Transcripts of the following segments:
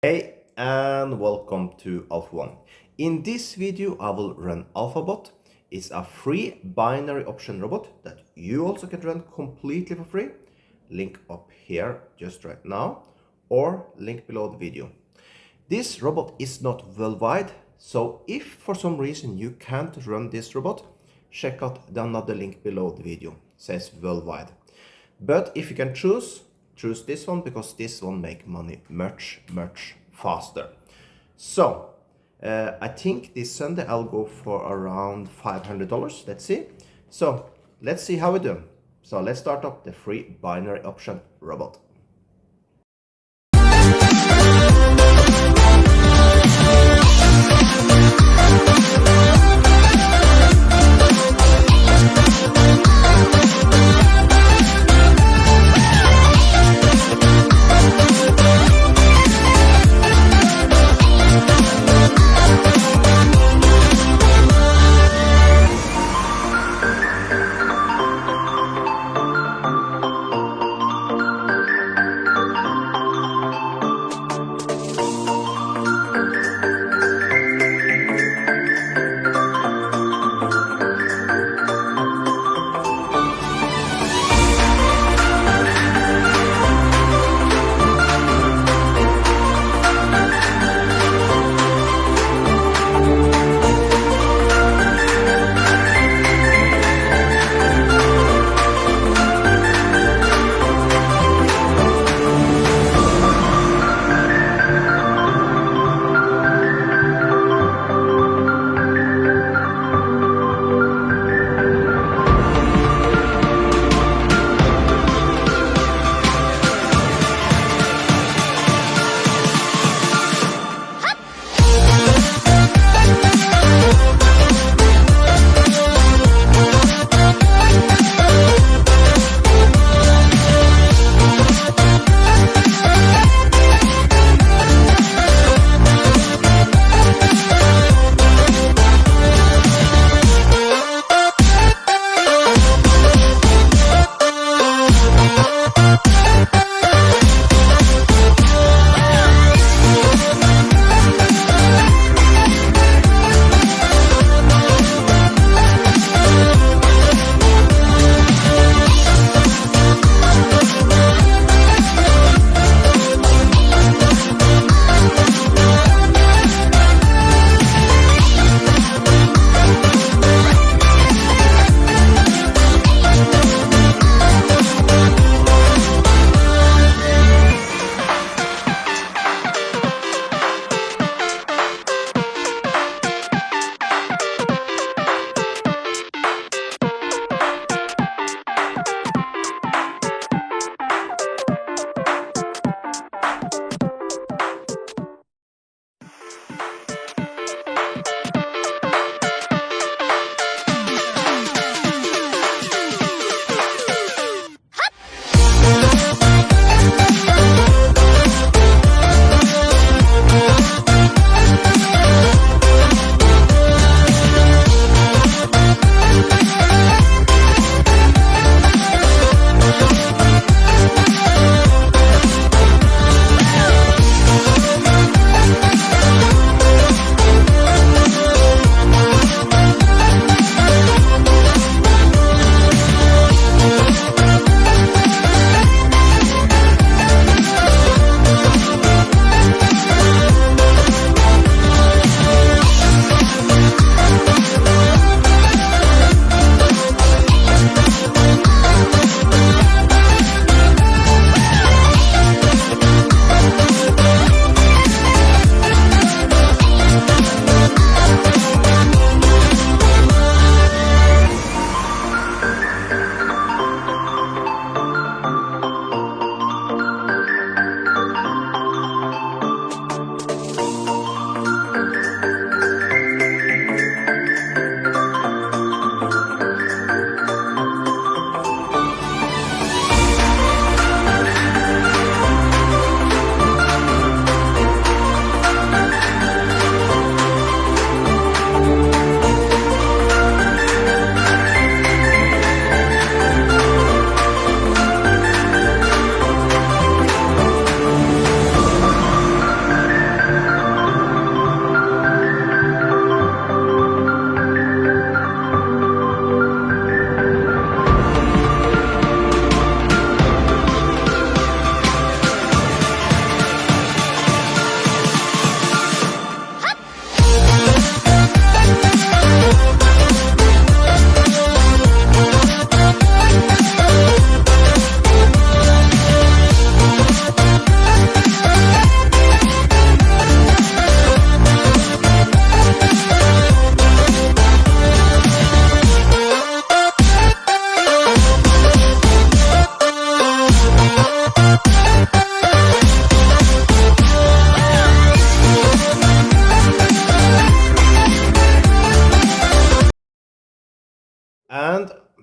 Hey and welcome to Alpha One. In this video I will run AlphaBot. It's a free binary option robot that you also can run completely for free. Link up here just right now or link below the video. This robot is not worldwide, so if for some reason you can't run this robot, check out the another link below the video. It says worldwide. But if you can choose this one because this one make money much faster. So I think this Sunday I'll go for around $500. Let's see. So let's see how we do. So let's start up the free binary option robot.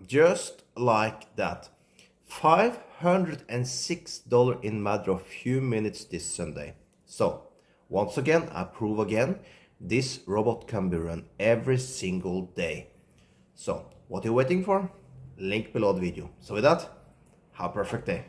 just like that. $506 in matter of few minutes this Sunday. So, once again, I prove again, this robot can be run every single day. So, what are you waiting for? Link below the video. So with that, have a perfect day.